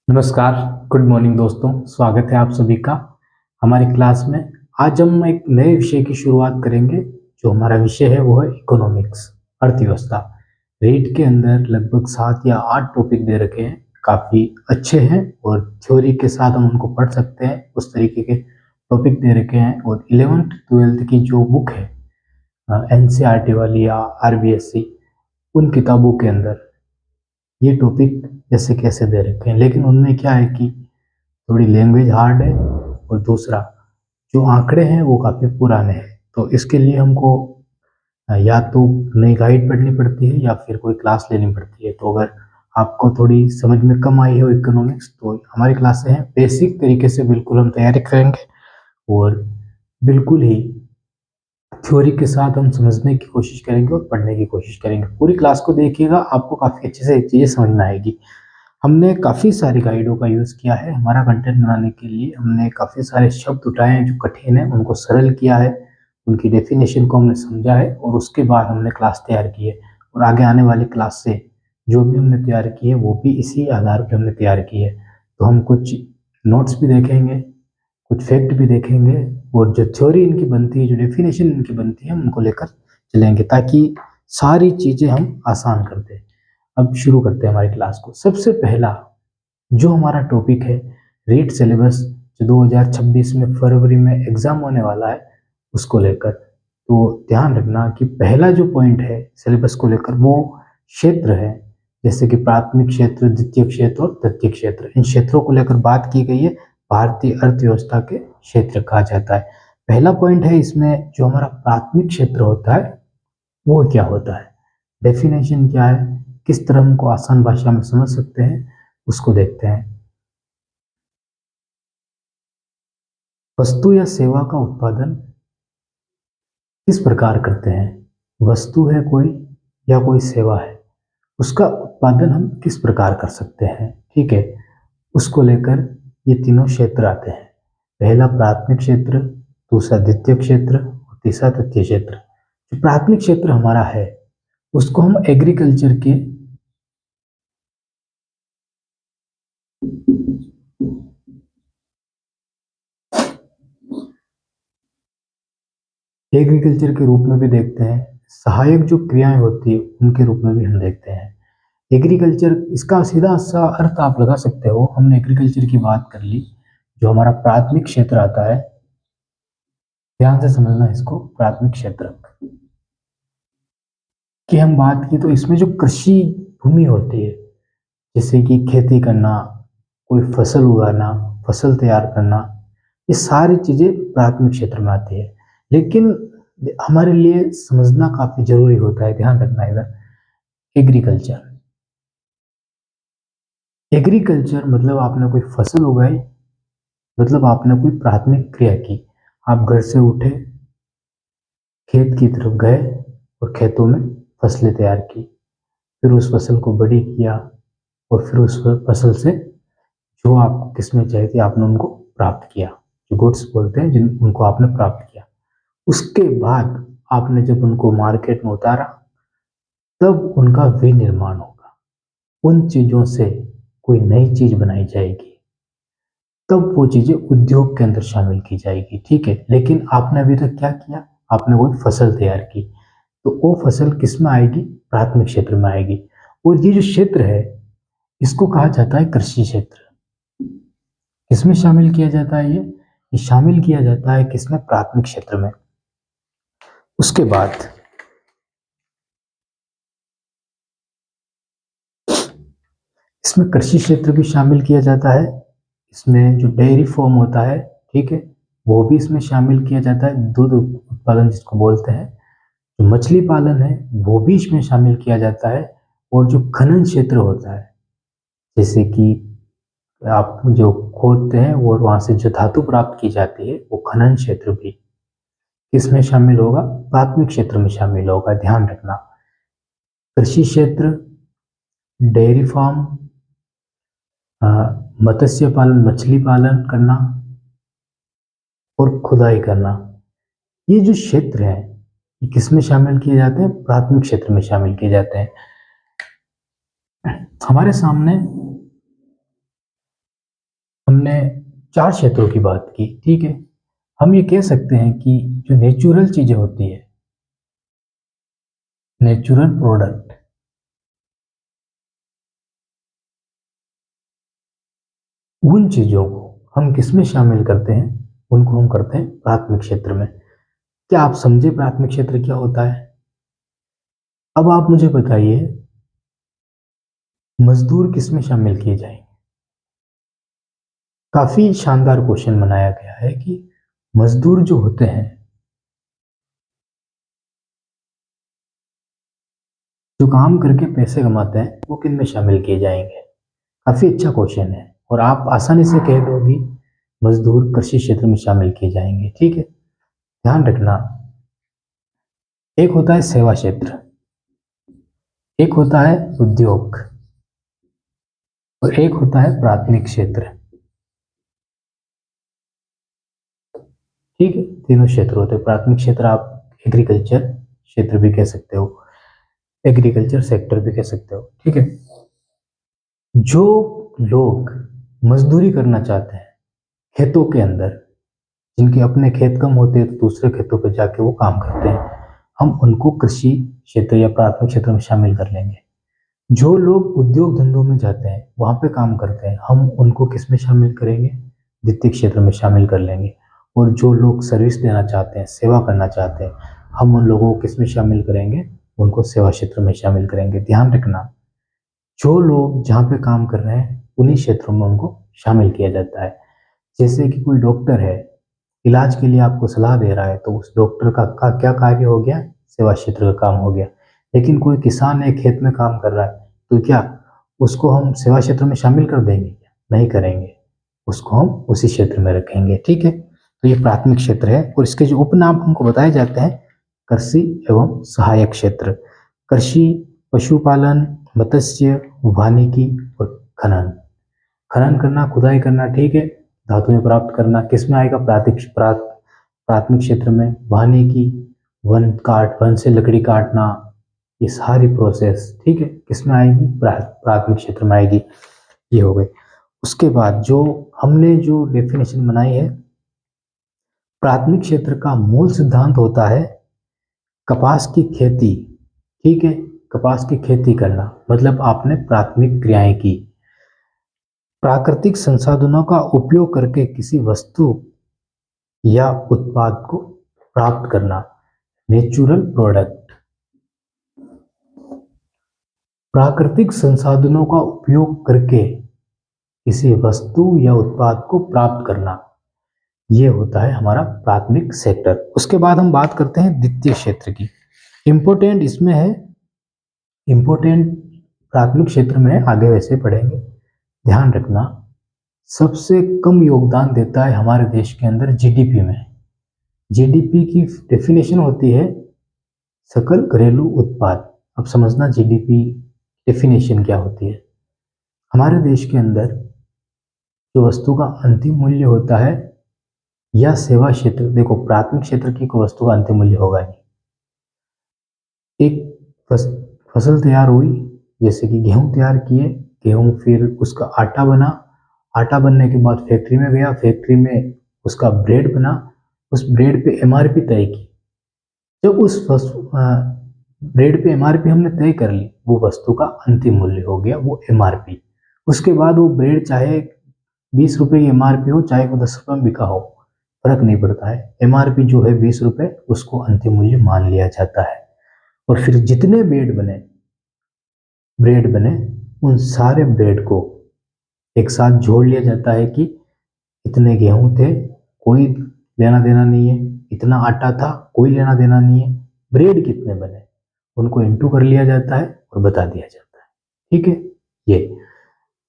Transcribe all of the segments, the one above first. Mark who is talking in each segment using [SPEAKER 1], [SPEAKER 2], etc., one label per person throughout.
[SPEAKER 1] नमस्कार, good morning दोस्तों। स्वागत है आप सभी का हमारी क्लास में। आज हम एक नए विषय की शुरुआत करेंगे। जो हमारा विषय है वो है इकोनॉमिक्स, अर्थव्यवस्था। रीट के अंदर लगभग 7 या 8 टॉपिक दे रखे हैं, काफ़ी अच्छे हैं और थ्योरी के साथ हम उनको पढ़ सकते हैं। उस तरीके के टॉपिक दे रखे हैं और 11th-12th की जो बुक है एनसीईआरटी वाली या आरबीएससी, उन किताबों के अंदर ये टॉपिक जैसे कैसे दे रखे हैं, लेकिन उनमें क्या है कि थोड़ी लैंग्वेज हार्ड है और दूसरा जो आंकड़े हैं वो काफ़ी पुराने हैं। तो इसके लिए हमको या तो नई गाइड पढ़नी पड़ती है या फिर कोई क्लास लेनी पड़ती है। तो अगर आपको थोड़ी समझ में कम आई हो इकोनॉमिक्स, तो हमारी क्लासें हैं बेसिक तरीके से बिल्कुल हम तैयारी करेंगे और बिल्कुल ही थ्योरी के साथ हम समझने की कोशिश करेंगे और पढ़ने की कोशिश करेंगे। पूरी क्लास को देखिएगा, आपको काफ़ी अच्छे से चीज़ें समझ में आएगी। हमने काफ़ी सारी गाइडों का यूज़ किया है हमारा कंटेंट बनाने के लिए। हमने काफ़ी सारे शब्द उठाए हैं जो कठिन हैं, उनको सरल किया है, उनकी डेफिनेशन को हमने समझा है और उसके बाद हमने क्लास तैयार की है। और आगे आने वाली क्लास से जो भी हमने तैयार की है वो भी इसी आधार पर हमने तैयार की है। तो हम कुछ नोट्स भी देखेंगे, कुछ फैक्ट भी देखेंगे और जो थ्योरी इनकी बनती है, जो डेफिनेशन इनकी बनती है, उनको लेकर चलेंगे ताकि सारी चीज़ें हम आसान कर दें। अब शुरू करते हैं हमारी क्लास को। सबसे पहला जो हमारा टॉपिक है रीट सिलेबस, जो 2026 में फरवरी में एग्जाम होने वाला है उसको लेकर। तो ध्यान रखना कि पहला जो पॉइंट है सिलेबस को लेकर वो क्षेत्र है, जैसे कि प्राथमिक क्षेत्र, द्वितीय क्षेत्र और तृतीय क्षेत्र। इन क्षेत्रों को लेकर बात की गई है। भारतीय अर्थव्यवस्था के क्षेत्र कहा जाता है। पहला पॉइंट है इसमें जो हमारा प्राथमिक क्षेत्र होता है वो क्या होता है, डेफिनेशन क्या है, किस तरह हमको आसान भाषा में समझ सकते हैं, उसको देखते हैं। वस्तु या सेवा का उत्पादन किस प्रकार करते हैं। वस्तु है कोई या कोई सेवा है, उसका उत्पादन हम किस प्रकार कर सकते हैं, ठीक है। उसको लेकर ये तीनों क्षेत्र आते हैं। पहला प्राथमिक क्षेत्र, दूसरा द्वितीय क्षेत्र और तीसरा तृतीय क्षेत्र। जो प्राथमिक क्षेत्र हमारा है उसको हम एग्रीकल्चर के रूप में भी देखते हैं। सहायक जो क्रियाएं होती है उनके रूप में भी हम देखते हैं। एग्रीकल्चर, इसका सीधा सा अर्थ आप लगा सकते हो। हमने एग्रीकल्चर की बात कर ली। जो हमारा प्राथमिक क्षेत्र आता है, ध्यान से समझना इसको, प्राथमिक क्षेत्र की हम बात की तो इसमें जो कृषि भूमि होती है, जैसे कि खेती करना, कोई फसल उगाना, फसल तैयार करना, ये सारी चीजें प्राथमिक क्षेत्र में आती है। लेकिन हमारे लिए समझना काफी जरूरी होता है, ध्यान रखना इधर। एग्रीकल्चर, एग्रीकल्चर मतलब आपने कोई फसल उगाई, मतलब आपने कोई प्राथमिक क्रिया की। आप घर से उठे, खेत की तरफ गए और खेतों में फसलें तैयार की, फिर उस फसल को बड़ी किया और फिर उस फसल से जो आपको किस्में चाहिए थी आपने उनको प्राप्त किया। जो गुड्स बोलते हैं, जिन उनको आपने प्राप्त किया। उसके बाद आपने जब उनको मार्केट में उतारा तब उनका विनिर्माण होगा। उन चीजों से कोई नई चीज बनाई जाएगी, तब वो चीजें उद्योग के अंदर शामिल की जाएगी, ठीक है। लेकिन आपने अभी तक क्या किया, आपने कोई फसल तैयार की, तो वो फसल किस में आएगी, प्राथमिक क्षेत्र में आएगी। और ये जो क्षेत्र है इसको कहा जाता है कृषि क्षेत्र। किसमें शामिल किया जाता है ये शामिल किया जाता है किसमें, प्राथमिक क्षेत्र में। उसके बाद इसमें कृषि क्षेत्र भी शामिल किया जाता है। इसमें जो डेयरी फार्म होता है, ठीक है, वो भी इसमें शामिल किया जाता है। दूध उत्पादन जिसको बोलते हैं। जो मछली पालन है वो भी इसमें शामिल किया जाता है। और जो खनन क्षेत्र होता है, जैसे कि आप जो खोदते हैं और वहां से जो धातु प्राप्त की जाती है, वो खनन क्षेत्र भी किसमें शामिल होगा, प्राथमिक क्षेत्र में शामिल होगा। ध्यान रखना, कृषि क्षेत्र, डेयरी फार्म, मत्स्य पालन, मछली पालन करना और खुदाई करना, ये जो क्षेत्र है ये किसमें शामिल किए जाते हैं, प्राथमिक क्षेत्र में शामिल किए जाते हैं। हमारे सामने हमने 4 क्षेत्रों की बात की, ठीक है। हम ये कह सकते हैं कि जो नेचुरल चीजें होती है, नेचुरल प्रोडक्ट, उन चीजों को हम किसमें शामिल करते हैं, उनको हम करते हैं प्राथमिक क्षेत्र में। क्या आप समझे प्राथमिक क्षेत्र क्या होता है? अब आप मुझे बताइए, मजदूर किसमें शामिल किए जाएंगे? काफी शानदार क्वेश्चन बनाया गया है कि मजदूर जो होते हैं, जो काम करके पैसे कमाते हैं, वो किन में शामिल किए जाएंगे? काफी अच्छा क्वेश्चन है, और आप आसानी से कह दोगे मजदूर कृषि क्षेत्र में शामिल किए जाएंगे, ठीक है। ध्यान रखना, एक होता है सेवा क्षेत्र, एक होता है उद्योग, और एक होता है प्राथमिक क्षेत्र, ठीक है। तीनों क्षेत्र होते हैं। प्राथमिक क्षेत्र आप एग्रीकल्चर क्षेत्र भी कह सकते हो, एग्रीकल्चर सेक्टर भी कह सकते हो, ठीक है। जो लोग मजदूरी करना चाहते हैं खेतों के अंदर, जिनके अपने खेत कम होते हैं तो दूसरे खेतों पर जाके वो काम करते हैं, हम उनको कृषि क्षेत्र या प्राथमिक क्षेत्र में शामिल कर लेंगे। जो लोग उद्योग धंधों में जाते हैं, वहां पे काम करते हैं, हम उनको किस में शामिल करेंगे? द्वितीय क्षेत्र में शामिल कर लेंगे। और जो लोग सर्विस देना चाहते हैं, सेवा करना चाहते हैं, हम उन लोगों को किस में शामिल करेंगे? उनको सेवा क्षेत्र में शामिल करेंगे। ध्यान रखना, जो लोग जहाँ पे काम कर रहे हैं उन्हीं क्षेत्रों में उनको शामिल किया जाता है। जैसे कि कोई डॉक्टर है, इलाज के लिए आपको सलाह दे रहा है, तो उस डॉक्टर का क्या कार्य हो गया? सेवा क्षेत्र का काम हो गया। लेकिन कोई किसान है, खेत में काम कर रहा है, तो क्या उसको हम सेवा क्षेत्र में शामिल कर देंगे? क्या नहीं करेंगे, उसको हम उसी क्षेत्र में रखेंगे, ठीक है। तो ये प्राथमिक क्षेत्र है, और इसके जो उपनाम हमको बताए जाते हैं, कृषि एवं सहायक क्षेत्र। कृषि, पशुपालन, मत्स्य, वानिकी और खनन। खनन करना, खुदाई करना, ठीक है। धातुएं प्राप्त करना किस में आएगा? प्राथमिक क्षेत्र में। वानिकी, वन से लकड़ी काटना, ये सारी प्रोसेस, ठीक है, किस में आएगी? प्राथमिक क्षेत्र में आएगी। ये हो गई। उसके बाद जो हमने जो डेफिनेशन बनाई है, प्राथमिक क्षेत्र का मूल सिद्धांत होता है कपास की खेती, ठीक है। कपास की खेती करना मतलब आपने प्राथमिक क्रियाएं की। प्राकृतिक संसाधनों का उपयोग करके किसी वस्तु या उत्पाद को प्राप्त करना, नेचुरल प्रोडक्ट। प्राकृतिक संसाधनों का उपयोग करके किसी वस्तु या उत्पाद को प्राप्त करना, ये होता है हमारा प्राथमिक सेक्टर। उसके बाद हम बात करते हैं द्वितीय क्षेत्र की। इंपोर्टेंट इसमें है, इंपोर्टेंट प्राथमिक क्षेत्र में आगे वैसे पढ़ेंगे। ध्यान रखना, सबसे कम योगदान देता है हमारे देश के अंदर जीडीपी में। जीडीपी की डेफिनेशन होती है सकल घरेलू उत्पाद। अब समझना जीडीपी डेफिनेशन क्या होती है। हमारे देश के अंदर जो वस्तु का अंतिम मूल्य होता है, या सेवा क्षेत्र, देखो प्राथमिक क्षेत्र की कोई वस्तु का अंतिम मूल्य होगा नहीं। एक फसल तैयार हुई, जैसे कि गेहूं तैयार किए, गेहूं फिर उसका आटा बना, आटा बनने के बाद फैक्ट्री में गया, फैक्ट्री में उसका ब्रेड बना, उस ब्रेड पे एमआरपी तय की। जब उस ब्रेड पे एमआरपी हमने तय कर ली, वो वस्तु का अंतिम मूल्य हो गया वो एमआरपी। उसके बाद वो ब्रेड चाहे 20 रुपए की एमआरपी हो, चाहे वो 10 रुपए में बिका हो, फर्क नहीं पड़ता है। एमआरपी जो है 20 रुपए, उसको अंतिम मूल्य मान लिया जाता है। और फिर जितने ब्रेड बने, उन सारे ब्रेड को एक साथ जोड़ लिया जाता है कि इतने गेहूं थे, कोई लेना देना नहीं है, इतना आटा था, कोई लेना देना नहीं है, ब्रेड कितने बने, उनको इंटू कर लिया जाता है और बता दिया जाता है, ठीक है। ये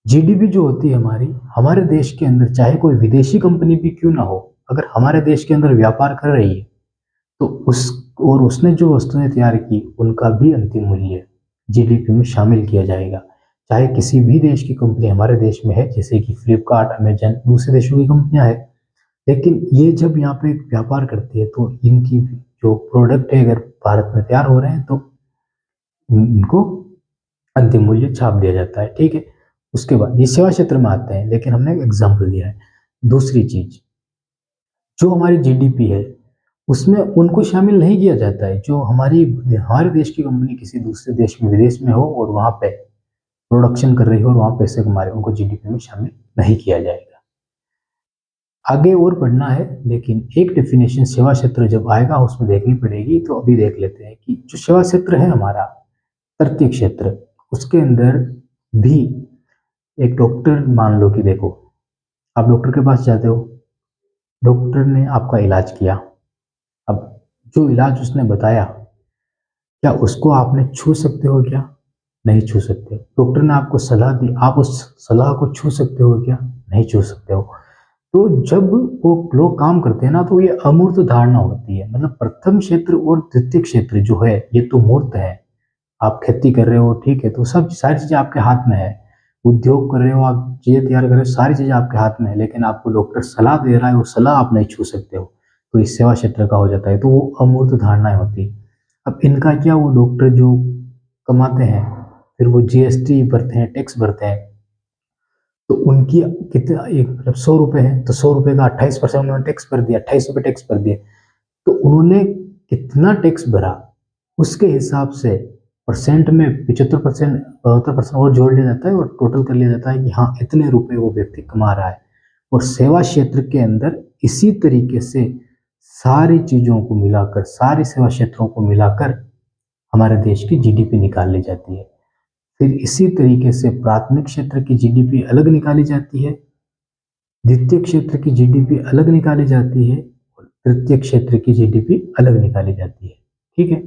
[SPEAKER 1] जीडीपी जो होती है हमारी, हमारे देश के अंदर चाहे कोई विदेशी कंपनी भी क्यों ना हो, अगर हमारे देश के अंदर व्यापार कर रही है, तो उसने जो वस्तुएं तैयार की, उनका भी अंतिम मूल्य जीडीपी में शामिल किया जाएगा। चाहे किसी भी देश की कंपनी हमारे देश में है, जैसे कि फ्लिपकार्ट, अमेजन, दूसरे देशों की कंपनियां हैं, लेकिन ये जब यहाँ पे व्यापार करती है, तो इनकी जो प्रोडक्ट है, अगर भारत में तैयार हो रहे हैं, तो इनको अंतिम मूल्य छाप दिया जाता है, ठीक है। उसके बाद ये सेवा क्षेत्र में आते हैं, लेकिन हमने एक एग्जाम्पल दिया है। दूसरी चीज, जो हमारी जीडीपी है उसमें उनको शामिल नहीं किया जाता है जो हमारे देश की कंपनी किसी दूसरे देश में, विदेश में हो और वहां पे प्रोडक्शन कर रही हो और वहां पैसे कमा रहे हो, उनको जीडीपी में शामिल नहीं किया जाएगा। आगे और बढ़ना है, लेकिन एक डेफिनेशन सेवा क्षेत्र जब आएगा उसमें देखनी पड़ेगी। तो अभी देख लेते हैं कि जो सेवा क्षेत्र है हमारा, तृतीय क्षेत्र, उसके अंदर भी एक डॉक्टर, मान लो कि देखो आप डॉक्टर के पास जाते हो, डॉक्टर ने आपका इलाज किया। अब जो इलाज उसने बताया, क्या उसको आपने छू सकते हो क्या? नहीं छू सकते। डॉक्टर ने आपको सलाह दी, आप उस सलाह को छू सकते हो क्या? नहीं छू सकते हो। तो जब वो लोग काम करते हैं ना, तो ये अमूर्त धारणा होती है। मतलब प्रथम क्षेत्र और द्वितीय क्षेत्र जो है ये तो मूर्त है। आप खेती कर रहे हो, ठीक है, तो सब सारी चीजें आपके हाथ में है। उद्योग कर रहे हो, आप चीजें तैयार कर रहे हो, सारी चीजें आपके हाथ में है, लेकिन आपको डॉक्टर सलाह दे रहा है, वो सलाह आप नहीं छू सकते हो, तो इस सेवा क्षेत्र का हो जाता है। तो वो अमूर्त धारणाएं होती है। अब इनका क्या, वो डॉक्टर जो कमाते हैं, फिर वो जीएसटी भरते हैं, टैक्स भरते हैं, तो उनकी कितना, एक मतलब 100 रुपए है तो 100 रुपए का 28% उन्होंने टैक्स भर दिया, 28 रुपये टैक्स भर दिए। तो उन्होंने कितना टैक्स भरा उसके हिसाब से परसेंट में 75%, 72% और जोड़ लिया जाता है और टोटल कर लिया जाता है कि हाँ इतने रुपए वो व्यक्ति कमा रहा है। और सेवा क्षेत्र के अंदर इसी तरीके से सारी चीजों को मिलाकर, सारे सेवा क्षेत्रों को मिलाकर हमारे देश की जीडीपी निकाल ली जाती है। फिर इसी तरीके से प्राथमिक क्षेत्र की जीडीपी अलग निकाली जाती है, द्वितीय क्षेत्र की जीडीपी अलग निकाली जाती है और तृतीय क्षेत्र की जीडीपी अलग निकाली जाती है। ठीक है,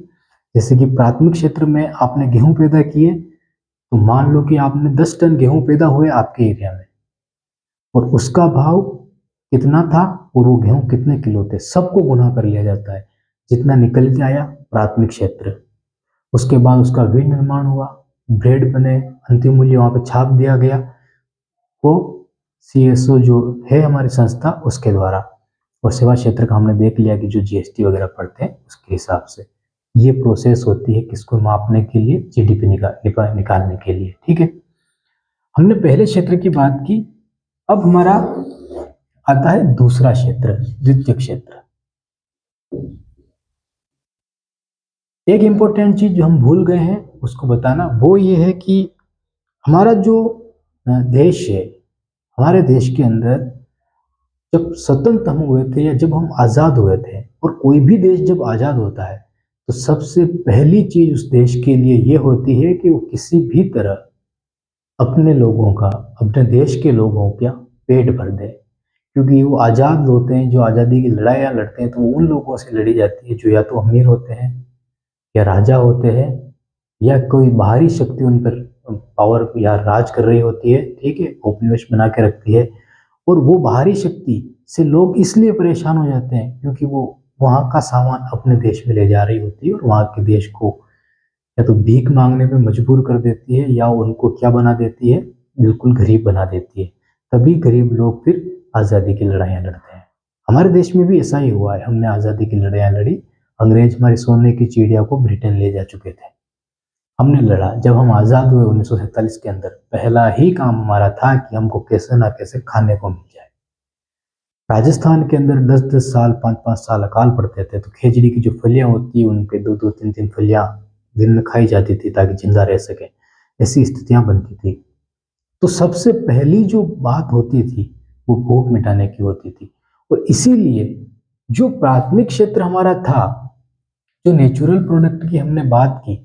[SPEAKER 1] जैसे कि प्राथमिक क्षेत्र में आपने गेहूं पैदा किए, तो मान लो कि आपने 10 टन गेहूं पैदा हुए आपके एरिया में, और उसका भाव कितना था और वो गेहूं कितने किलो थे, सबको गुना कर लिया जाता है। जितना निकल के आया प्राथमिक क्षेत्र, उसके बाद उसका विनिर्माण हुआ, ब्रेड बने, अंतिम मूल्य वहां पे छाप दिया गया, वो सीएसओ जो है हमारी संस्था उसके द्वारा। और सेवा क्षेत्र का हमने देख लिया कि जो जीएसटी वगैरह पड़ते हैं उसके हिसाब से ये प्रोसेस होती है किसको मापने के लिए, जीडीपी निकालने के लिए। ठीक है, हमने पहले क्षेत्र की बात की। अब हमारा आता है दूसरा क्षेत्र, द्वितीय क्षेत्र। एक इंपॉर्टेंट चीज जो हम भूल गए हैं उसको बताना, वो ये है कि हमारा जो देश है, हमारे देश के अंदर जब स्वतंत्र हम हुए थे या जब हम आज़ाद हुए थे, और कोई भी देश जब आज़ाद होता है तो सबसे पहली चीज उस देश के लिए ये होती है कि वो किसी भी तरह अपने लोगों का, अपने देश के लोगों का पेट भर दे। क्योंकि वो आज़ाद होते हैं, जो आज़ादी की लड़ाइयाँ लड़ते हैं, तो वो उन लोगों से लड़ी जाती है जो या तो अमीर होते हैं या राजा होते हैं या कोई बाहरी शक्ति उन पर पावर या राज कर रही होती है। ठीक है, औपनिवेश बना के रखती है। और वो बाहरी शक्ति से लोग इसलिए परेशान हो जाते हैं क्योंकि वो वहाँ का सामान अपने देश में ले जा रही होती है और वहाँ के देश को या तो भीख मांगने पे मजबूर कर देती है या उनको क्या बना देती है, बिल्कुल गरीब बना देती है। तभी गरीब लोग फिर आज़ादी की लड़ाइयाँ लड़ते हैं। हमारे देश में भी ऐसा ही हुआ है, हमने आज़ादी की लड़ाइयाँ लड़ी। अंग्रेज हमारी सोने की चिड़िया को ब्रिटेन ले जा चुके थे, हमने लड़ा। जब हम आज़ाद हुए 1947 के अंदर, पहला ही काम हमारा था कि हमको कैसे ना कैसे खाने को मिल जाए। राजस्थान के अंदर 10-10 साल, 5-5 साल अकाल पड़ते थे, तो खिचड़ी की जो फलियां होती है उन पे 2-2, 3-3 फलियां दिन में खाई जाती थी ताकि जिंदा रह सके। ऐसी स्थितियां बनती थी। तो सबसे पहली जो बात होती थी वो भूख मिटाने की होती थी। और इसीलिए जो प्राथमिक क्षेत्र हमारा था, जो नेचुरल प्रोडक्ट की हमने बात की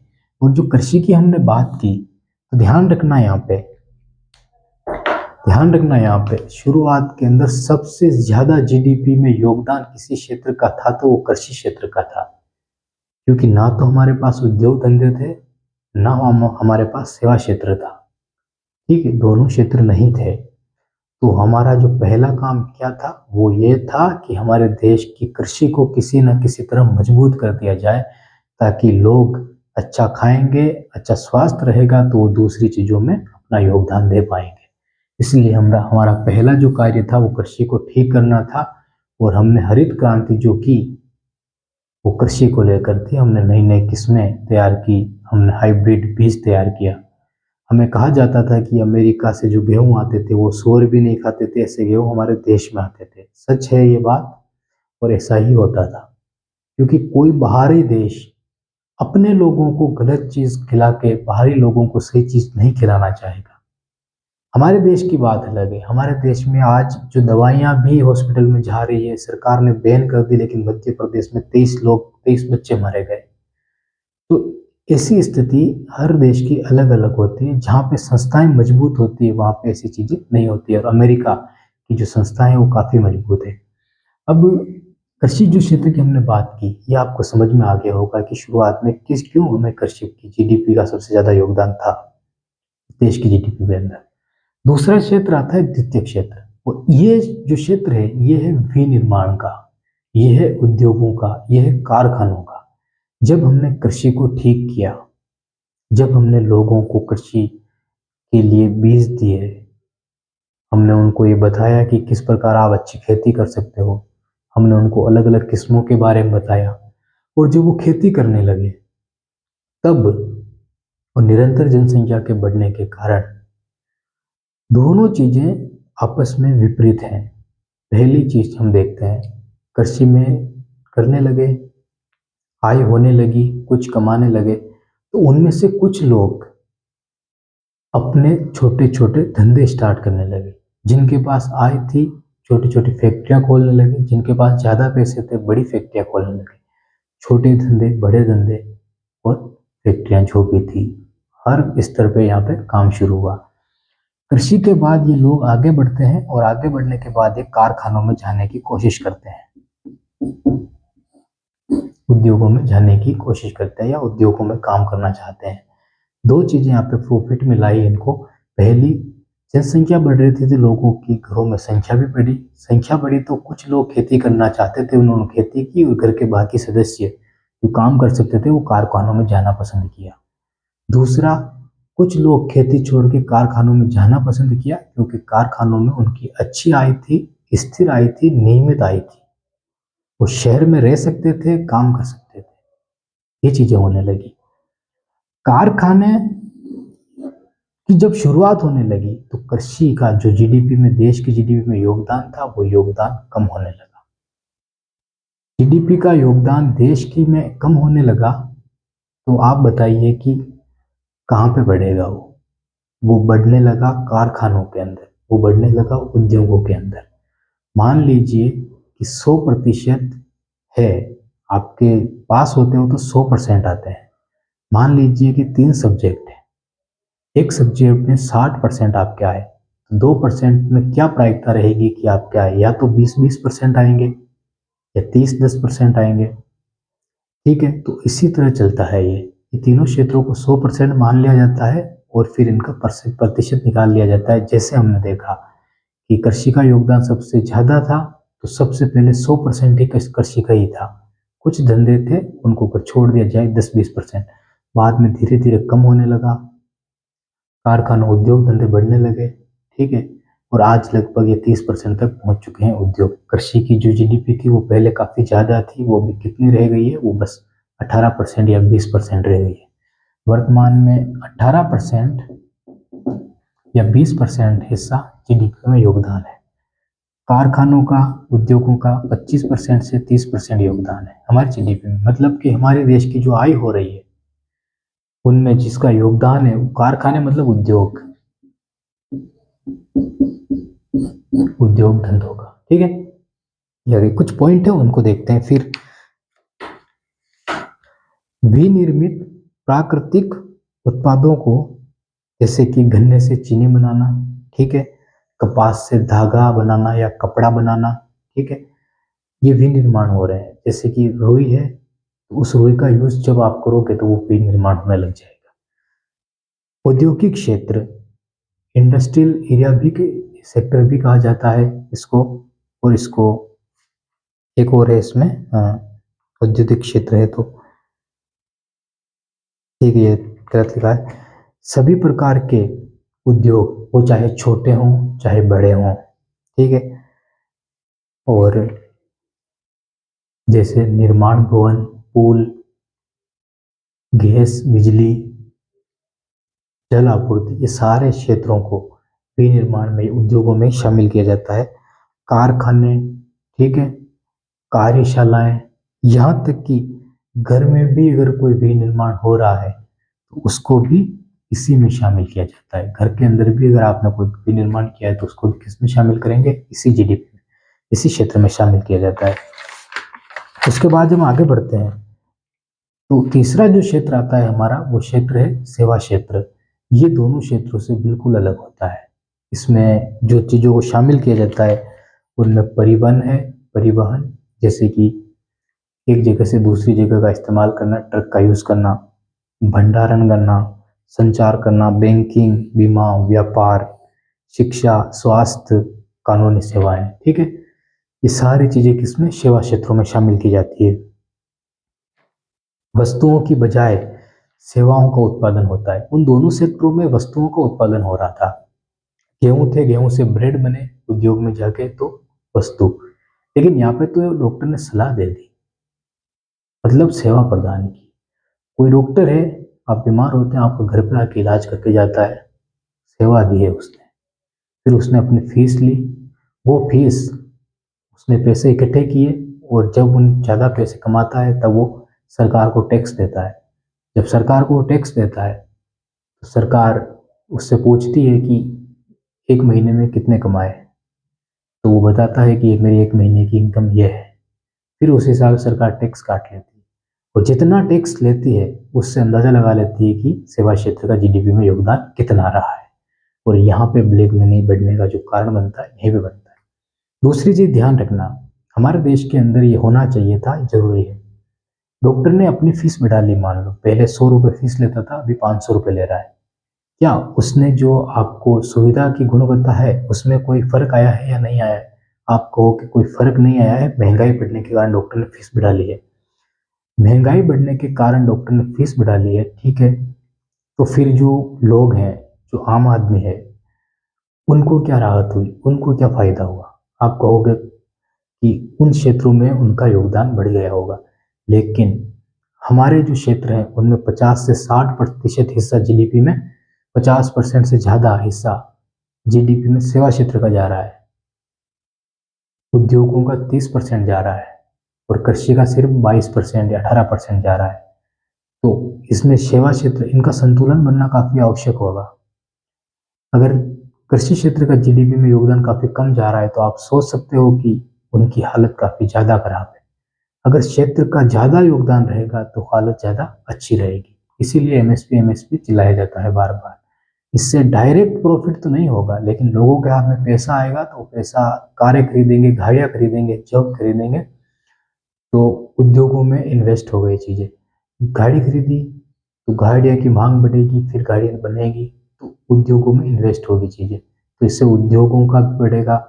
[SPEAKER 1] और जो कृषि की हमने बात की, तो ध्यान रखना यहाँ पे शुरुआत के अंदर सबसे ज्यादा जीडीपी में योगदान किसी क्षेत्र का था तो वो कृषि क्षेत्र का था। क्योंकि ना तो हमारे पास उद्योग धंधे थे, ना हमारे पास सेवा क्षेत्र था। ठीक है, दोनों क्षेत्र नहीं थे। तो हमारा जो पहला काम क्या था वो ये था कि हमारे देश की कृषि को किसी न किसी तरह मजबूत कर दिया जाए, ताकि लोग अच्छा खाएंगे, अच्छा स्वास्थ्य रहेगा तो वो दूसरी चीजों में अपना योगदान दे पाएंगे। इसलिए हमारा पहला जो कार्य था वो कृषि को ठीक करना था। और हमने हरित क्रांति जो की वो कृषि को लेकर थी। हमने नई नई किस्में तैयार की, हमने हाइब्रिड बीज तैयार किया, हमें कहा जाता था कि अमेरिका से जो गेहूं आते थे वो सूअर भी नहीं खाते थे, ऐसे गेहूं हमारे देश में आते थे। सच है ये बात, और ऐसा ही होता था, क्योंकि कोई बाहरी देश अपने लोगों को गलत चीज खिला के बाहरी लोगों को सही चीज नहीं खिलाना चाहेगा। हमारे देश की बात अलग है। हमारे देश में आज जो दवाइयां भी हॉस्पिटल में जा रही है, सरकार ने बैन कर दी, लेकिन मध्य प्रदेश में 23 बच्चे मारे गए। तो ऐसी स्थिति हर देश की अलग अलग होती है। जहाँ पे संस्थाएं मजबूत होती है वहाँ पे ऐसी चीजें नहीं होती है, और अमेरिका की जो संस्थाएं हैं वो काफी मजबूत है। अब कृषि जो क्षेत्र की हमने बात की, ये आपको समझ में आ गया होगा कि शुरुआत में क्यों हमें कृषि की जीडीपी का सबसे ज्यादा योगदान था देश की जीडीपी के अंदर। दूसरा क्षेत्र आता है द्वितीय क्षेत्र, और ये जो क्षेत्र है ये है विनिर्माण का, ये है उद्योगों का, ये है कारखानों का। जब हमने कृषि को ठीक किया, जब हमने लोगों को कृषि के लिए बीज दिए, हमने उनको ये बताया कि किस प्रकार आप अच्छी खेती कर सकते हो, हमने उनको अलग अलग किस्मों के बारे में बताया, और जब वो खेती करने लगे तब, और निरंतर जनसंख्या के बढ़ने के कारण, दोनों चीजें आपस में विपरीत हैं। पहली चीज हम देखते हैं, कृषि में करने लगे, आय होने लगी, कुछ कमाने लगे, तो उनमें से कुछ लोग अपने छोटे छोटे धंधे स्टार्ट करने लगे। जिनके पास आय थी छोटी छोटी फैक्ट्रियां खोलने लगे, जिनके पास ज्यादा पैसे थे बड़ी फैक्ट्रियां खोलने लगे। छोटे धंधे, बड़े धंधे और फैक्ट्रियां जो भी थी, हर स्तर पे यहाँ पे काम शुरू हुआ। कृषि के बाद ये लोग आगे बढ़ते हैं, और आगे बढ़ने के बाद ये कारखानों में जाने की कोशिश करते हैं, उद्योगों में जाने की कोशिश करते हैं, या उद्योगों में काम करना चाहते हैं। दो चीजें यहाँ पे प्रॉफिट में लाई इनको। पहली, जनसंख्या बढ़ रही थी तो लोगों की घरों में संख्या भी बढ़ी। संख्या बढ़ी तो कुछ लोग खेती करना चाहते थे, उन्होंने खेती की, और घर के बाकी सदस्य जो काम कर सकते थे वो कारखानों में जाना पसंद किया। दूसरा, कुछ लोग खेती छोड़ के कारखानों में जाना पसंद किया, क्योंकि कारखानों में उनकी अच्छी आय थी, स्थिर आय थी, नियमित आय थी। वो शहर में रह सकते थे, काम कर सकते थे। ये चीजें होने लगी। कारखाने की जब शुरुआत होने लगी तो कृषि का जो जीडीपी में, देश की जीडीपी में योगदान था, वो योगदान कम होने लगा। जीडीपी का योगदान देश की में कम होने लगा, तो आप बताइए कि कहाँ पे बढ़ेगा वो बढ़ने लगा कारखानों के अंदर, वो बढ़ने लगा उद्योगों के अंदर। मान लीजिए कि 100% है, आपके पास होते हो तो 100% आते हैं। मान लीजिए कि 3 सब्जेक्ट है, एक सब्जेक्ट में 60% आपके आए, तो 2% में क्या प्रायिकता रहेगी कि आपके आए, या तो 20-20% आएंगे या 30-10% आएंगे। ठीक है, तो इसी तरह चलता है ये तीनों क्षेत्रों को 100% मान लिया जाता है, और फिर इनका प्रतिशत निकाल लिया जाता है। जैसे हमने देखा कि कृषि का योगदान सबसे ज्यादा था, तो सबसे पहले 100% ही कृषि का ही था। कुछ धंधे थे उनको अगर छोड़ दिया जाए 10-20%, बाद में धीरे धीरे कम होने लगा, कारखानों, उद्योग धंधे बढ़ने लगे। ठीक है, और आज लगभग ये 30% तक पहुंच चुके हैं उद्योग। कृषि की जो जीडीपी थी वो पहले काफी ज्यादा थी, वो भी कितनी रह गई है, वो बस 18% या 20% रह गई है। वर्तमान में 18% या 20% हिस्सा जीडीपी में योगदान है। कारखानों का, उद्योगों का 25% से 30% योगदान है हमारी जीडीपी में। मतलब कि हमारे देश की जो आय हो रही है उनमें जिसका योगदान है, वो कारखाने मतलब उद्योग, उद्योग धंधों का। ठीक है, ये कुछ पॉइंट है उनको देखते हैं फिर। विनिर्मित प्राकृतिक उत्पादों को, जैसे कि गन्ने से चीनी बनाना, ठीक है, कपास से धागा बनाना या कपड़ा बनाना, ठीक है, ये विनिर्माण हो रहे हैं। जैसे कि रुई है, तो उस रुई का यूज जब आप करोगे तो वो विनिर्माण होने लग जाएगा। औद्योगिक क्षेत्र, इंडस्ट्रियल एरिया भी, सेक्टर भी कहा जाता है इसको, और इसको एक और है इसमें, औद्योगिक क्षेत्र है तो ठीक है, ये गलत लिखा है। सभी प्रकार के उद्योग, वो चाहे छोटे हों चाहे बड़े हों, ठीक है, और जैसे निर्माण भवन, पुल, गैस, बिजली, जल आपूर्ति, ये सारे क्षेत्रों को विनिर्माण में, उद्योगों में शामिल किया जाता है। कारखाने, ठीक है, कार्यशालाएं, यहाँ तक कि घर में भी अगर कोई विनिर्माण हो रहा है तो उसको भी इसी में शामिल किया जाता है। घर के अंदर भी अगर आपने कोई विनिर्माण किया है तो उसको भी किस में शामिल करेंगे, इसी जीडीपी में, इसी क्षेत्र में शामिल किया जाता है। उसके बाद जब हम आगे बढ़ते हैं तो तीसरा जो क्षेत्र आता है हमारा, वो क्षेत्र है सेवा क्षेत्र। ये दोनों क्षेत्रों से बिल्कुल अलग होता है। इसमें जो चीज़ों को शामिल किया जाता है उनमें परिवहन है, परिवहन जैसे कि एक जगह से दूसरी जगह का इस्तेमाल करना, ट्रक का यूज़ करना, भंडारण करना, संचार करना, बैंकिंग, बीमा, व्यापार, शिक्षा, स्वास्थ्य, कानूनी सेवाएं, ठीक है। ये सारी चीज़ें किसमें, सेवा क्षेत्रों में शामिल की जाती है। वस्तुओं की बजाय सेवाओं का उत्पादन होता है। उन दोनों सेक्टरों में वस्तुओं का उत्पादन हो रहा था। गेहूं थे, गेहूं से ब्रेड बने, उद्योग में जाके तो वस्तु। लेकिन यहाँ पे तो डॉक्टर ने सलाह दे दी, मतलब सेवा प्रदान की। कोई डॉक्टर है, आप बीमार होते हैं, आपको घर पे आके इलाज करके जाता है, सेवा दी है उसने। फिर उसने अपनी फीस ली, वो फीस उसने पैसे इकट्ठे किए, और जब उन ज़्यादा पैसे कमाता है तब वो सरकार को टैक्स देता है। जब सरकार को टैक्स देता है तो सरकार उससे पूछती है कि एक महीने में कितने कमाए, तो वो बताता है कि मेरी एक महीने की इनकम ये है। फिर उस हिसाब से सरकार टैक्स काट लेती है, और जितना टैक्स लेती है उससे अंदाजा लगा लेती है कि सेवा क्षेत्र का जीडीपी में योगदान कितना रहा है। और यहाँ पे ब्लैक मनी बढ़ने का जो कारण बनता है, यहीं पे बनता है। दूसरी चीज ध्यान रखना, हमारे देश के अंदर ये होना चाहिए था, जरूरी है। डॉक्टर ने अपनी फीस बढ़ा ली, मान लो पहले 100 रुपये फीस लेता था, अभी 500 रुपये ले रहा है। क्या उसने जो आपको सुविधा की गुणवत्ता है उसमें कोई फर्क आया है या नहीं आया है? आप कहो कि कोई फर्क नहीं आया है, महंगाई बढ़ने के कारण डॉक्टर ने फीस बढ़ा ली है। महंगाई बढ़ने के कारण डॉक्टर ने फीस बढ़ा ली है, ठीक है। तो फिर जो लोग हैं, जो आम आदमी है, उनको क्या राहत हुई, उनको क्या फायदा हुआ? आप कहोगे कि उन क्षेत्रों में उनका योगदान बढ़ गया होगा, लेकिन हमारे जो क्षेत्र हैं उनमें 50 से 60% हिस्सा जीडीपी में, 50% से ज़्यादा हिस्सा जीडीपी में सेवा क्षेत्र का जा रहा है। उद्योगों का 30% जा रहा है, और कृषि का सिर्फ 22% या 18% जा रहा है। तो इसमें सेवा क्षेत्र, इनका संतुलन बनना काफ़ी आवश्यक होगा। अगर कृषि क्षेत्र का जीडीपी में योगदान काफ़ी कम जा रहा है तो आप सोच सकते हो कि उनकी हालत काफ़ी ज़्यादा खराब है। अगर क्षेत्र का ज़्यादा योगदान रहेगा तो हालत ज़्यादा अच्छी रहेगी। इसीलिए एमएसपी एमएसपी चिल्लाया जाता है बार बार। इससे डायरेक्ट प्रॉफिट तो नहीं होगा, लेकिन लोगों के हाथ में पैसा आएगा तो पैसा कारें खरीदेंगे, गाड़ियाँ खरीदेंगे, जॉब खरीदेंगे, तो उद्योगों में इन्वेस्ट हो गई चीज़ें। गाड़ी खरीदी तो गाड़ियाँ की मांग बढ़ेगी, फिर गाड़ियाँ बनेगी तो उद्योगों में इन्वेस्ट होगी चीज़ें, तो इससे उद्योगों का भी बढ़ेगा।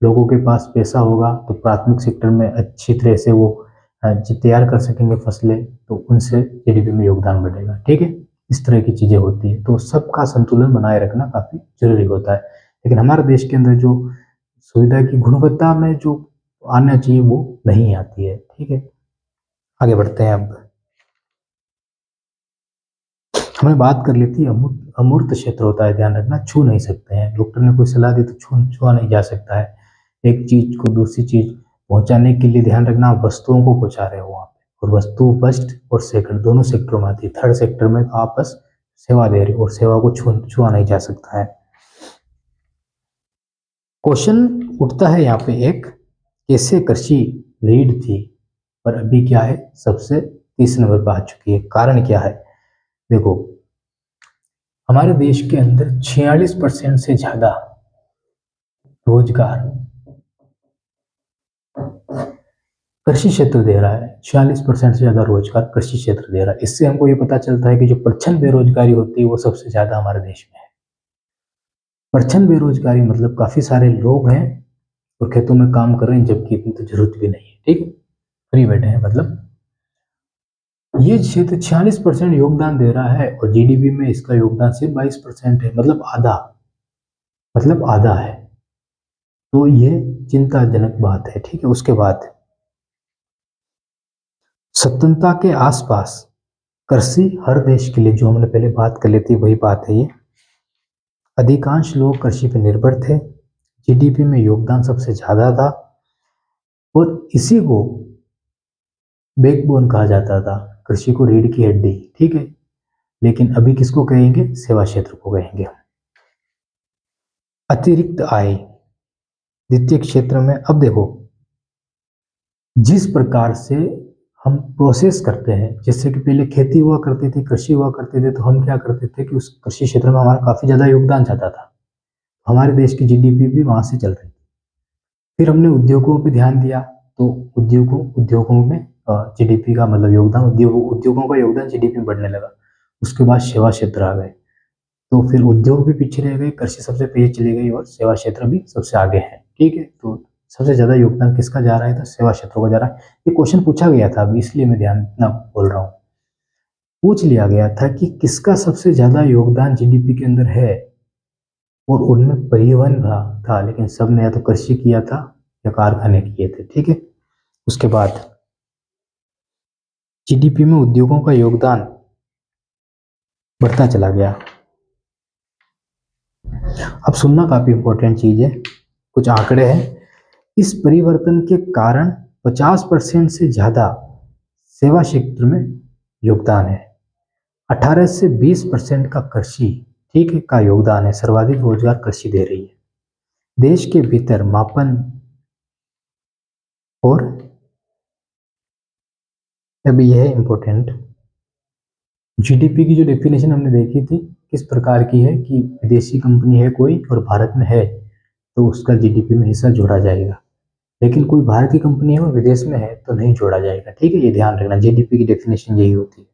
[SPEAKER 1] लोगों के पास पैसा होगा तो प्राथमिक सेक्टर में अच्छी तरह से वो तैयार कर सकेंगे फसलें, तो उनसे जीडीपी में योगदान बढ़ेगा, ठीक है। इस तरह की चीज़ें होती है, तो सबका संतुलन बनाए रखना काफ़ी जरूरी होता है। लेकिन हमारे देश के अंदर जो सुविधा की गुणवत्ता में जो आना चाहिए वो नहीं आती है, ठीक है। आगे बढ़ते हैं। अब हमें बात कर लेती है अमूर्त, अमूर्त क्षेत्र होता है, ध्यान रखना, छू नहीं सकते हैं। डॉक्टर ने कोई सलाह दी तो छुआ नहीं जा सकता है। एक चीज को दूसरी चीज पहुंचाने के लिए ध्यान रखना, आप वस्तुओं को पहुंचा रहे हो वहां पे, और वस्तु फर्स्ट और सेकंड दोनों सेक्टर में आती है। थर्ड सेक्टर में आप बस सेवा दे रहे हो, और सेवा को छुआ नहीं जा सकता है। क्वेश्चन उठता है यहाँ पे एक, कैसे कृषि रीढ़ थी पर अभी क्या है, सबसे 30 नंबर पर आ चुकी है। कारण क्या है? देखो, हमारे देश के अंदर 46% से ज्यादा रोजगार कृषि क्षेत्र दे रहा है। 46% से ज्यादा रोजगार कृषि क्षेत्र दे रहा है। इससे हमको ये पता चलता है कि जो प्रच्छन्न बेरोजगारी होती है वो सबसे ज्यादा हमारे देश में है। प्रच्छन्न बेरोजगारी मतलब काफी सारे लोग हैं और खेतों में काम कर रहे हैं, जबकि इतनी तो जरूरत भी नहीं है, ठीक है, फ्री बैठे हैं। मतलब ये क्षेत्र 46% योगदान दे रहा है, और जीडीपी में इसका योगदान सिर्फ 22% है, मतलब आधा, मतलब आधा है। तो ये चिंताजनक बात है, ठीक है। उसके बाद स्वतंत्रता के आसपास कृषि हर देश के लिए, जो हमने पहले बात कर ली थी वही बात है ये, अधिकांश लोग कृषि पर निर्भर थे। जीडीपी में योगदान सबसे ज़्यादा था और इसी को बैकबोन कहा जाता था, कृषि को रीढ़ की हड्डी। ठीक है, लेकिन अभी किसको कहेंगे? सेवा क्षेत्र को कहेंगे। अतिरिक्त आय द्वितीय क्षेत्र में, अब देखो जिस प्रकार से हम प्रोसेस करते हैं, जैसे कि पहले खेती हुआ करती थी, कृषि हुआ करते थे, तो हम क्या करते थे कि उस कृषि क्षेत्र में हमारा काफी ज्यादा योगदान जाता था, हमारे देश की जीडीपी भी वहां से चल रही थी। फिर हमने उद्योगों पर ध्यान दिया, तो उद्योगों में जीडीपी का मतलब योगदान, उद्योगों का योगदान जीडीपी में बढ़ने लगा। उसके बाद सेवा क्षेत्र आ गए, तो फिर उद्योग भी पीछे रह गए, कृषि सबसे पीछे चली गई और सेवा क्षेत्र भी सबसे आगे है। ठीक है, तो सबसे ज्यादा योगदान किसका जा रहा है? तो सेवा क्षेत्र को जा रहा है। ये क्वेश्चन पूछा गया था, अभी इसलिए मैं ध्यान इतना बोल रहा हूँ। पूछ लिया गया था कि किसका सबसे ज्यादा योगदान जीडीपी के अंदर है, और उनमें परिवहन था, लेकिन सबने या तो कृषि किया था या कारखाने किए थे। ठीक है, उसके बाद जीडीपी में उद्योगों का योगदान बढ़ता चला गया। अब सुनना काफी इंपॉर्टेंट चीज है, कुछ आंकड़े हैं। इस परिवर्तन के कारण 50% से ज्यादा सेवा क्षेत्र में योगदान है। 18 से 20% का कृषि, ठीक है, का योगदान है। सर्वाधिक रोजगार कृषि दे रही है। देश के भीतर मापन और अभी यह है इंपॉर्टेंट, जीडीपी की जो डेफिनेशन हमने देखी थी किस प्रकार की है कि विदेशी कंपनी है कोई और भारत में है तो उसका जीडीपी में हिस्सा जोड़ा जाएगा, लेकिन कोई बाहर की कंपनी है और विदेश में है तो नहीं जोड़ा जाएगा। ठीक है, ये ध्यान रखना, जीडीपी की डेफिनेशन यही होती है।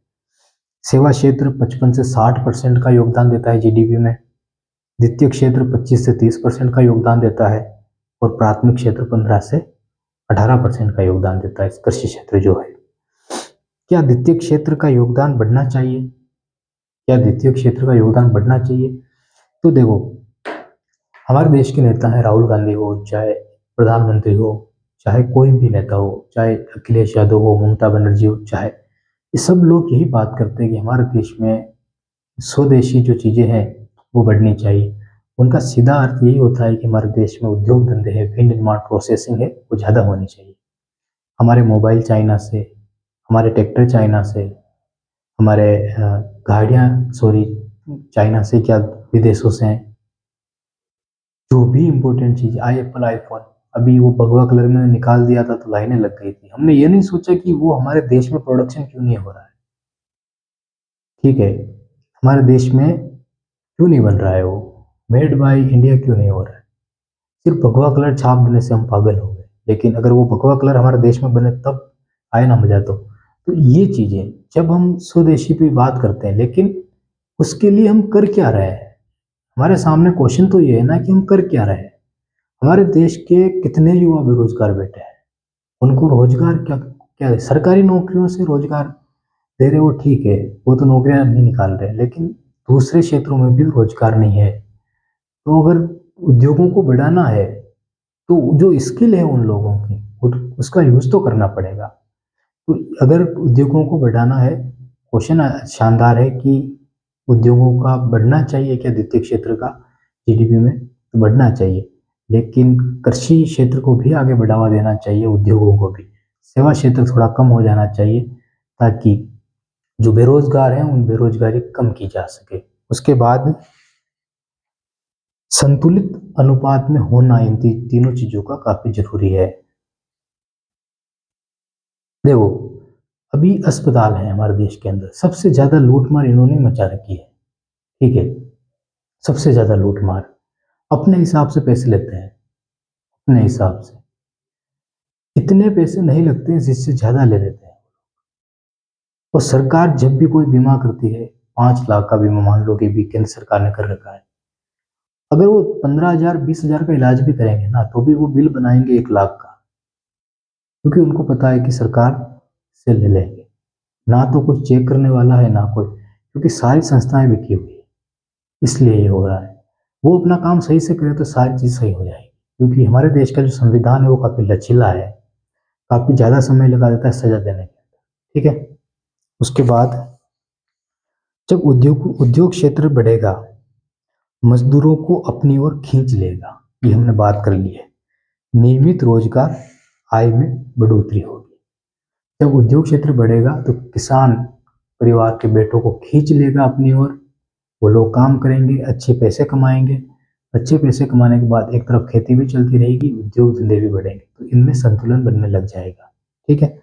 [SPEAKER 1] सेवा क्षेत्र 55 से 60% का योगदान देता है जीडीपी में। द्वितीय क्षेत्र 25 से 30% का योगदान देता है और प्राथमिक क्षेत्र 15 से 18% का योगदान देता है। कृषि क्षेत्र जो है, क्या द्वितीय क्षेत्र का योगदान बढ़ना चाहिए? क्या द्वितीय क्षेत्र का योगदान बढ़ना चाहिए? तो देखो, हमारे देश के नेता हैं, राहुल गांधी हो, चाहे प्रधानमंत्री हो, चाहे कोई भी नेता हो, चाहे अखिलेश यादव हो, ममता बनर्जी हो, चाहे ये सब लोग यही बात करते हैं कि हमारे देश में स्वदेशी जो चीजें हैं वो बढ़नी चाहिए। उनका सीधा अर्थ यही होता है कि हमारे देश में उद्योग धंधे हैं, विनिर्माण प्रोसेसिंग है, वो ज़्यादा होनी चाहिए। हमारे मोबाइल चाइना से, हमारे ट्रैक्टर चाइना से, हमारे गाड़ियाँ सॉरी चाइना से, क्या विदेशों से हैं। जो भी इम्पोर्टेंट चीज़ आई, एप्पल आईफोन, अभी वो भगवा कलर में निकाल दिया था तो लाइनें लग गई थी। हमने ये नहीं सोचा कि वो हमारे देश में प्रोडक्शन क्यों नहीं हो रहा है। ठीक है, हमारे देश में क्यों नहीं बन रहा है, वो मेड बाय इंडिया क्यों नहीं हो रहा है। सिर्फ भगवा कलर छाप देने से हम पागल हो गए, लेकिन अगर वो भगवा कलर हमारे देश में बने तब आए ना मजा। तो ये चीजें जब हम स्वदेशी पे बात करते हैं, लेकिन उसके लिए हम कर क्या रहे हैं? हमारे सामने क्वेश्चन तो ये है ना कि हम कर क्या रहे हैं। हमारे देश के कितने युवा बेरोजगार बैठे हैं, उनको रोजगार क्या क्या है? सरकारी नौकरियों से रोजगार दे रहे हो, ठीक है, वो तो नौकरियां नहीं निकाल रहे, लेकिन दूसरे क्षेत्रों में भी रोजगार नहीं है। तो अगर उद्योगों को बढ़ाना है तो जो स्किल है उन लोगों की उसका यूज तो करना पड़ेगा। तो अगर उद्योगों को बढ़ाना है, क्वेश्चन शानदार है कि उद्योगों का बढ़ना चाहिए क्या द्वितीय क्षेत्र का जीडीपी में? तो बढ़ना चाहिए, लेकिन कृषि क्षेत्र को भी आगे बढ़ावा देना चाहिए, उद्योगों को भी। सेवा क्षेत्र थोड़ा कम हो जाना चाहिए ताकि जो बेरोजगार हैं उन बेरोजगारी कम की जा सके। उसके बाद संतुलित अनुपात में होना इन तीनों चीजों का काफी जरूरी है। देखो, अभी अस्पताल है हमारे देश के अंदर, सबसे ज्यादा लूटमार इन्होंने मचा रखी है। ठीक है, सबसे ज्यादा लूटमार अपने हिसाब से पैसे लेते हैं, अपने हिसाब से इतने पैसे नहीं लगते हैं जिससे ज्यादा ले लेते हैं। और सरकार जब भी कोई बीमा करती है, 5 लाख का बीमा मान लो कि भी केंद्र सरकार ने कर रखा है, अगर वो 15,000 20,000 का इलाज भी करेंगे ना तो भी वो बिल बनाएंगे 1 लाख का, क्योंकि उनको पता है कि सरकार से ले लेंगे। ना तो कुछ चेक करने वाला है ना कोई, क्योंकि सारी संस्थाएं बिकी हुई है, इसलिए ये हो रहा है। वो अपना काम सही से करे तो सारी चीज सही हो जाएगी, क्योंकि हमारे देश का जो संविधान है वो काफी लचीला है, काफी ज्यादा समय लगा देता है सजा देने के अंदर। ठीक है, उसके बाद जब उद्योग क्षेत्र बढ़ेगा मजदूरों को अपनी ओर खींच लेगा, ये हमने बात कर ली है। नियमित रोजगार, आय में बढ़ोतरी होगी। जब उद्योग क्षेत्र बढ़ेगा तो किसान परिवार के बेटों को खींच लेगा अपनी ओर, वो लोग काम करेंगे, अच्छे पैसे कमाएंगे। अच्छे पैसे कमाने के बाद एक तरफ खेती भी चलती रहेगी, उद्योग धंधे भी बढ़ेंगे, तो इनमें संतुलन बनने लग जाएगा। ठीक है।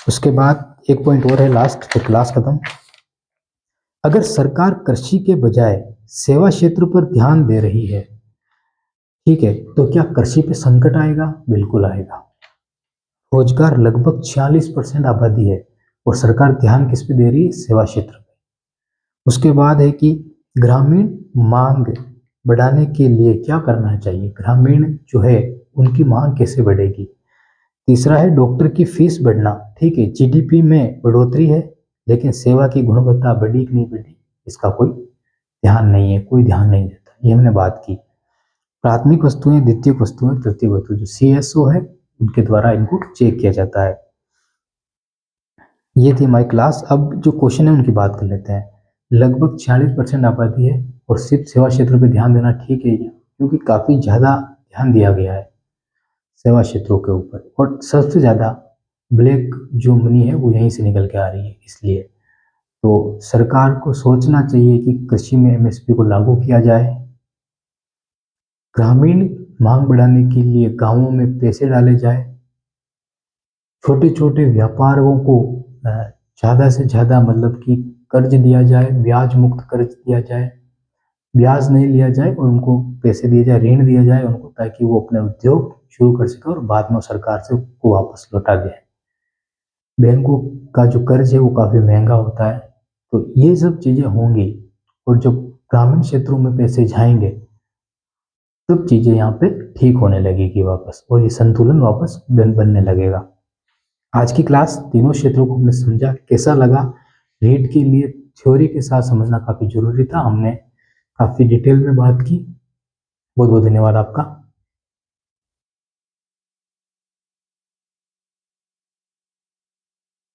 [SPEAKER 1] उसके बाद एक पॉइंट और है लास्ट, फिर क्लास खत्म। अगर सरकार कृषि के बजाय सेवा क्षेत्र पर ध्यान दे रही है, ठीक है, तो क्या कृषि पे संकट आएगा? बिल्कुल आएगा। रोजगार लगभग 46% आबादी है और सरकार ध्यान किस पे दे रही है? सेवा क्षेत्र पे। उसके बाद है कि ग्रामीण मांग बढ़ाने के लिए क्या करना चाहिए? ग्रामीण जो है उनकी मांग कैसे बढ़ेगी? तीसरा है डॉक्टर की फीस बढ़ना। ठीक है, जीडीपी में बढ़ोतरी है, लेकिन सेवा की गुणवत्ता बढ़ी कि नहीं बढ़ी, इसका कोई ध्यान नहीं है, कोई ध्यान नहीं देता। ये हमने बात की। प्राथमिक वस्तुएं, द्वितीयक वस्तुएं, तृतीयक वस्तु, जो सीएसओ है उनके द्वारा इनको चेक किया जाता है। ये थी हमारी क्लास। अब जो क्वेश्चन है उनकी बात कर लेते हैं। लगभग 46% आबादी है और सिर्फ सेवा क्षेत्र पे ध्यान देना ठीक है क्या? क्योंकि काफी ज्यादा ध्यान दिया गया है सेवा क्षेत्रों के ऊपर, और सबसे ज्यादा ब्लैक जो मनी है वो यहीं से निकल के आ रही है। इसलिए तो सरकार को सोचना चाहिए कि कृषि में एमएसपी को लागू किया जाए। ग्रामीण मांग बढ़ाने के लिए गांवों में पैसे डाले जाए। छोटे छोटे व्यापारियों को ज़्यादा से ज़्यादा मतलब कि कर्ज दिया जाए, ब्याज मुक्त कर्ज दिया जाए, ब्याज नहीं लिया जाए और उनको पैसे दिए जाए, ऋण दिया जाए उनको, ताकि वो अपने उद्योग शुरू कर सके और बाद में सरकार से को वापस लौटा दे। बैंकों का जो कर्ज है वो काफ़ी महंगा होता है। तो ये सब चीज़ें होंगी और जब ग्रामीण क्षेत्रों में पैसे जाएंगे सब चीज़ें यहाँ पे ठीक होने लगेगी वापस, और ये संतुलन वापस बनने लगेगा। आज की क्लास तीनों क्षेत्रों को हमने समझा। कैसा लगा? रीट के लिए थ्योरी के साथ समझना काफ़ी जरूरी था। हमने काफ़ी डिटेल में बात की। बहुत बहुत धन्यवाद आपका।